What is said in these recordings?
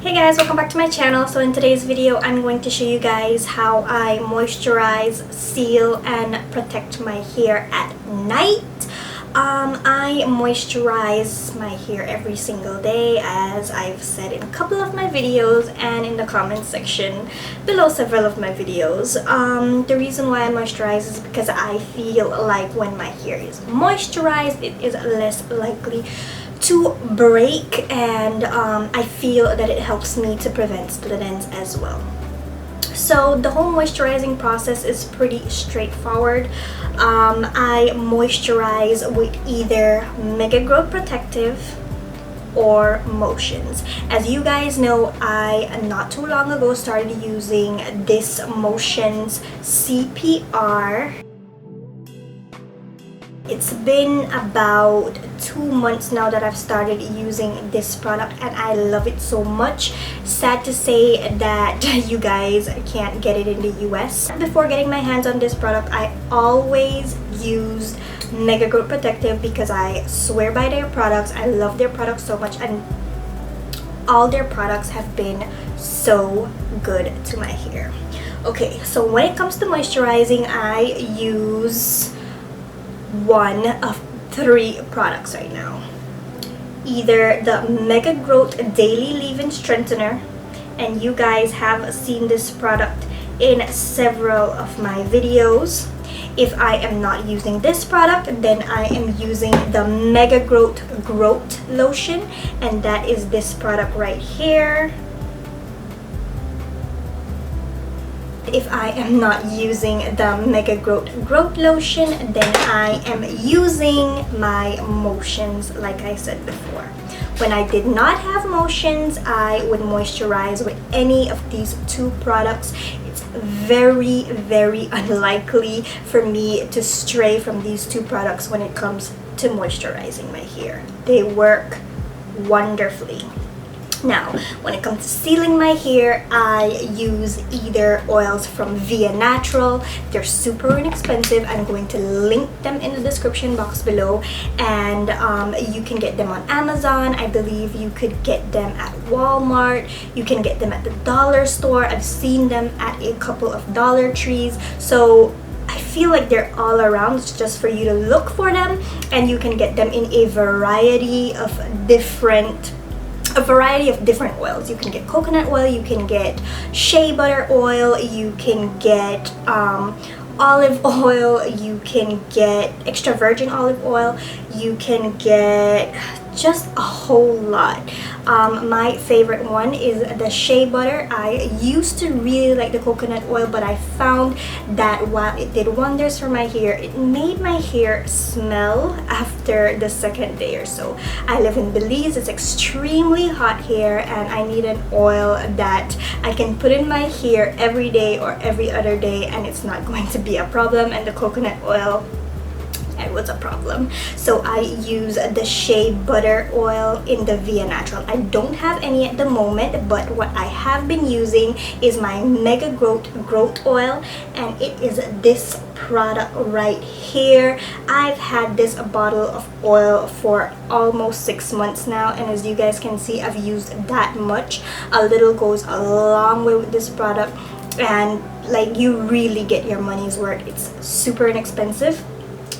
Hey guys, welcome back to my channel. So in today's video, I'm going to show you guys how I moisturize, seal, and protect my hair at night. I moisturize my hair every single day, as I've said in a couple of my videos and in the comment section below several of my videos. The reason why I moisturize is because I feel like when my hair is moisturized, it is less likely to break, and I feel that it helps me to prevent split ends as well. So the whole moisturizing process is pretty straightforward. I moisturize with either Mega Growth Protective or Motions. As you guys know, I not too long ago started using this Motions CPR. It's been about 2 months now that I've started using this product, and I love it so much. Sad to say that you guys can't get it in the US. Before getting my hands on this product, I always used Mega Growth Protective because I swear by their products. I love their products so much, and all their products have been so good to my hair. Okay, so when it comes to moisturizing, I use one of 3 products right now. Either the Mega Growth Daily Leave-In Strengthener, and you guys have seen this product in several of my videos. If I am not using this product, then I am using the Mega Growth Lotion, and that is this product right here. If I am not using the Mega Growth Lotion, then I am using my Motions, like I said before. When I did not have Motions, I would moisturize with any of these 2 products. It's very unlikely for me to stray from these 2 products when it comes to moisturizing my hair. They work wonderfully. Now, when it comes to sealing my hair, I use either oils from Via Natural. They're super inexpensive. I'm going to link them in the description box below, and you can get them on Amazon. I believe you could get them at Walmart. You can get them at the dollar store. I've seen them at a couple of Dollar Trees. So I feel like they're all around. It's just for you to look for them, and you can get them in a variety of different oils. You can get coconut oil, you can get shea butter oil, you can get olive oil, you can get extra virgin olive oil, you can get just a whole lot. My favorite one is the shea butter. I used to really like the coconut oil, but I found that while it did wonders for my hair, it made my hair smell after the second day or so. I live in Belize. It's extremely hot here, and I need an oil that I can put in my hair every day or every other day, and it's not going to be a problem. And the coconut oil, it was a problem. So I use the shea butter oil in the Via Natural. I don't have any at the moment, but what I have been using is my Mega Growth oil, and it is this product right here. I've had this bottle of oil for almost 6 months now, and as you guys can see, I've used that much. A little goes a long way with this product, and like, you really get your money's worth. It's super inexpensive.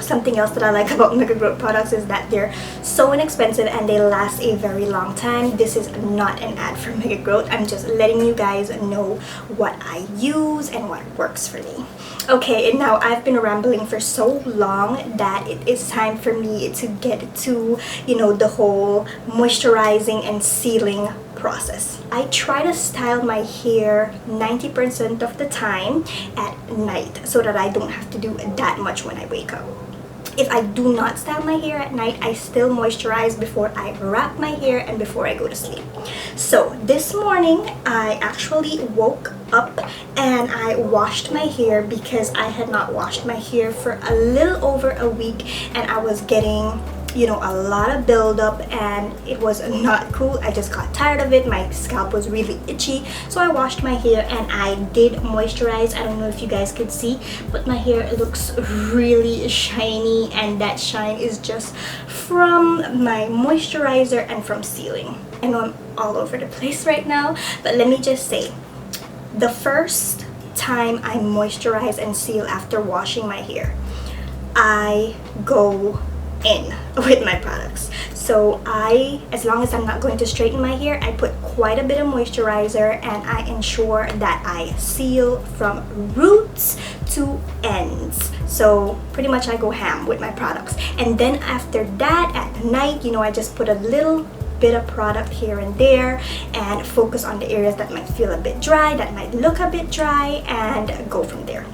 Something else that I like about Mega Growth products is that they're so inexpensive and they last a very long time. This is not an ad for Mega Growth. I'm just letting you guys know what I use and what works for me. Okay, and now I've been rambling for so long that it is time for me to get to, the whole moisturizing and sealing process. I try to style my hair 90% of the time at night so that I don't have to do that much when I wake up. If I do not style my hair at night, I still moisturize before I wrap my hair and before I go to sleep. So this morning, I actually woke up and I washed my hair because I had not washed my hair for a little over a week, and I was getting you know, a lot of buildup, and it was not cool. I just got tired of it. My scalp was really itchy, so I washed my hair and I did moisturize. I don't know if you guys could see, but my hair looks really shiny, and that shine is just from my moisturizer and from sealing. I know I'm all over the place right now, but let me just say, the first time I moisturize and seal after washing my hair, I go in with my products. So as long as I'm not going to straighten my hair, I put quite a bit of moisturizer, and I ensure that I seal from roots to ends. So pretty much I go ham with my products. And then after that, at night, you know, I just put a little bit of product here and there and focus on the areas that might feel a bit dry, that might look a bit dry, and go from there.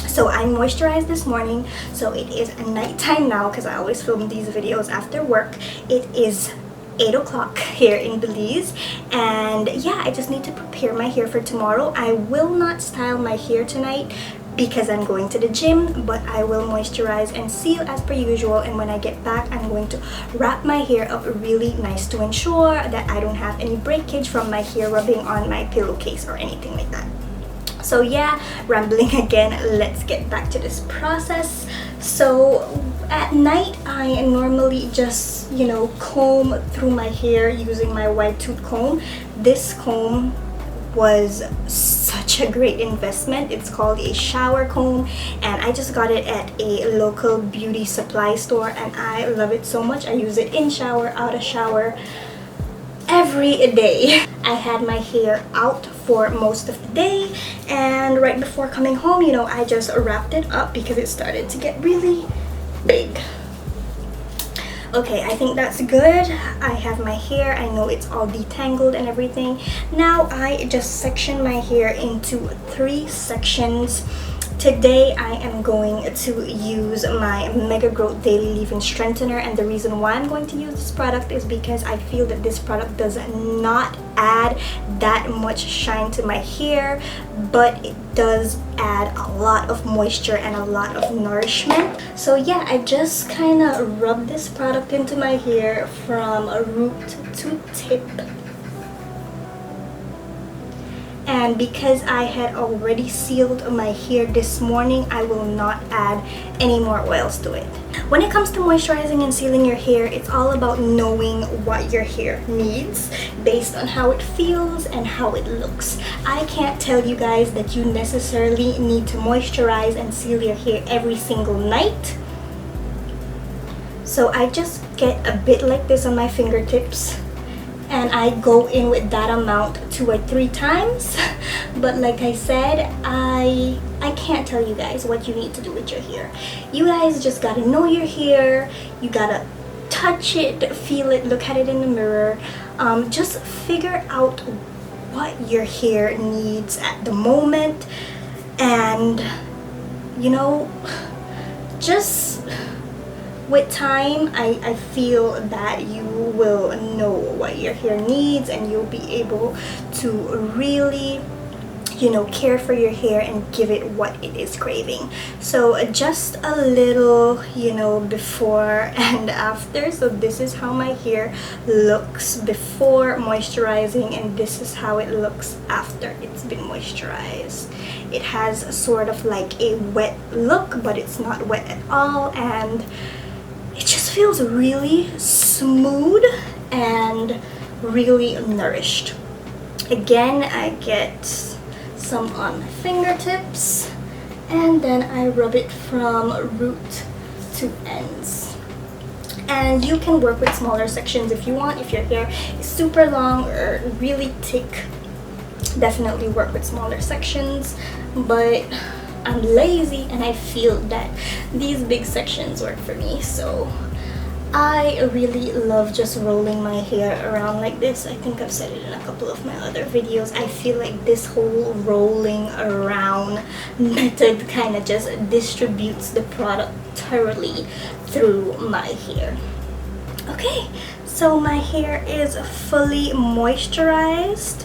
So I moisturized this morning, so it is nighttime now because I always film these videos after work. It is 8 o'clock here in Belize, and yeah, I just need to prepare my hair for tomorrow. I will not style my hair tonight because I'm going to the gym, but I will moisturize and seal as per usual, and when I get back, I'm going to wrap my hair up really nice to ensure that I don't have any breakage from my hair rubbing on my pillowcase or anything like that. So yeah, rambling again, let's get back to this process. So at night, I normally just, you know, comb through my hair using my wide tooth comb. This comb was such a great investment. It's called a shower comb, and I just got it at a local beauty supply store, and I love it so much. I use it in shower, out of shower, every day. I had my hair out for most of the day, and right before coming home, you know, I just wrapped it up because it started to get really big. Okay, I think that's good. I have my hair, I know it's all detangled and everything. Now I just section my hair into 3 sections. Today I am going to use my Mega Growth Daily Leave-In Strengthener, and the reason why I'm going to use this product is because I feel that this product does not add that much shine to my hair, but it does add a lot of moisture and a lot of nourishment. So yeah, I just kind of rub this product into my hair from root to tip. And because I had already sealed my hair this morning, I will not add any more oils to it. When it comes to moisturizing and sealing your hair, it's all about knowing what your hair needs based on how it feels and how it looks. I can't tell you guys that you necessarily need to moisturize and seal your hair every single night. So I just get a bit like this on my fingertips, and I go in with that amount 2 or 3 times. But like I said, I can't tell you guys what you need to do with your hair. You guys just gotta know your hair. You gotta touch it, feel it, look at it in the mirror. Just figure out what your hair needs at the moment, and you know, just with time, I feel that you will know what your hair needs, and you'll be able to really, you know, care for your hair and give it what it is craving. So just a little, you know, before and after. So this is how my hair looks before moisturizing, and this is how it looks after it's been moisturized. It has sort of like a wet look, but it's not wet at all, and it just feels really smooth and really nourished. Again, I get some on my fingertips, and then I rub it from root to ends. And you can work with smaller sections if you want. If your hair is super long or really thick, definitely work with smaller sections, but I'm lazy and I feel that these big sections work for me. So I really love just rolling my hair around like this. I think I've said it in a couple of my other videos. I feel like this whole rolling around method kind of just distributes the product thoroughly through my hair. Okay, so my hair is fully moisturized,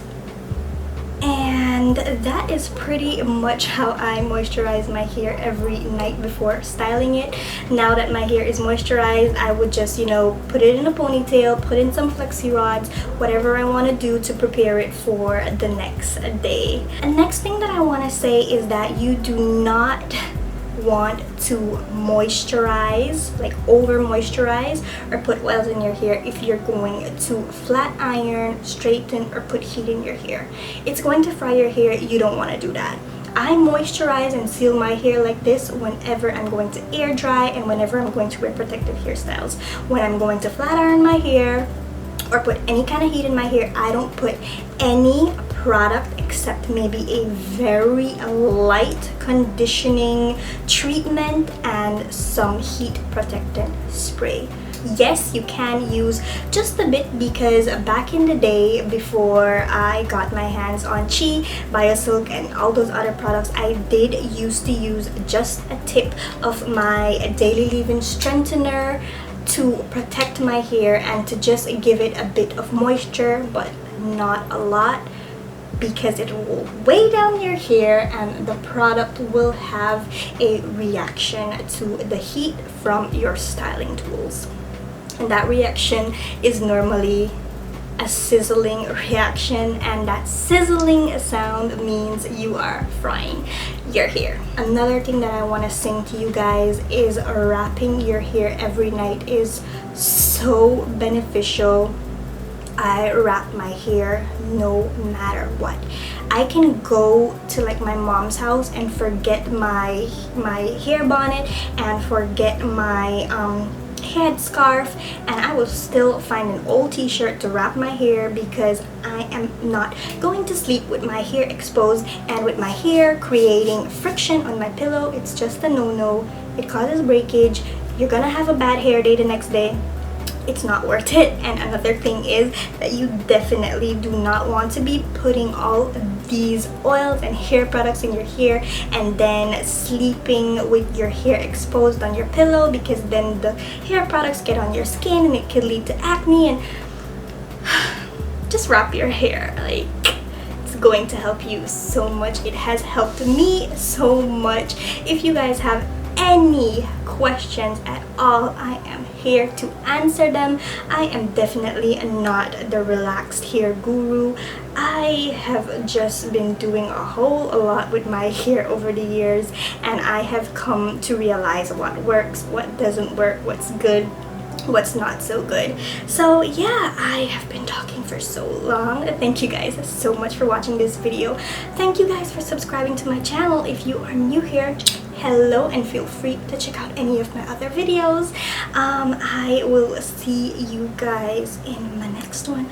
and And that is pretty much how I moisturize my hair every night before styling it. Now that my hair is moisturized, I would just, you know, put it in a ponytail, put in some flexi rods, whatever I want to do to prepare it for the next day. And next thing that I want to say is that you do not want to moisturize, like over moisturize or put oils in your hair if you're going to flat iron, straighten, or put heat in your hair. It's going to fry your hair. You don't want to do that. I moisturize and seal my hair like this whenever I'm going to air dry and whenever I'm going to wear protective hairstyles. When I'm going to flat iron my hair or put any kind of heat in my hair, I don't put any product except maybe a very light conditioning treatment and some heat protectant spray. Yes, you can use just a bit, because back in the day before I got my hands on Chi, Biosilk, and all those other products, I did used to use just a tip of my daily leave-in strengthener to protect my hair and to just give it a bit of moisture, but not a lot, because it will weigh down your hair and the product will have a reaction to the heat from your styling tools. And that reaction is normally a sizzling reaction, and that sizzling sound means you are frying your hair. Another thing that I want to sing to you guys is wrapping your hair every night is so beneficial. I wrap my hair no matter what. I can go to like my mom's house and forget my hair bonnet and forget my head scarf, and I will still find an old t-shirt to wrap my hair, because I am not going to sleep with my hair exposed and with my hair creating friction on my pillow. It's just a no-no. It causes breakage. You're gonna have a bad hair day the next day. It's not worth it. And another thing is that you definitely do not want to be putting all of these oils and hair products in your hair and then sleeping with your hair exposed on your pillow, because then the hair products get on your skin and it could lead to acne. And just wrap your hair. Like, it's going to help you so much. It has helped me so much. If you guys have any questions at all, I am here to answer them. I am definitely not the relaxed hair guru. I have just been doing a whole lot with my hair over the years, and I have come to realize what works, what doesn't work, what's good, what's not so good. So yeah, I have been talking for so long. Thank you guys so much for watching this video. Thank you guys for subscribing to my channel. If you are new here, hello, and feel free to check out any of my other videos. I will see you guys in my next one.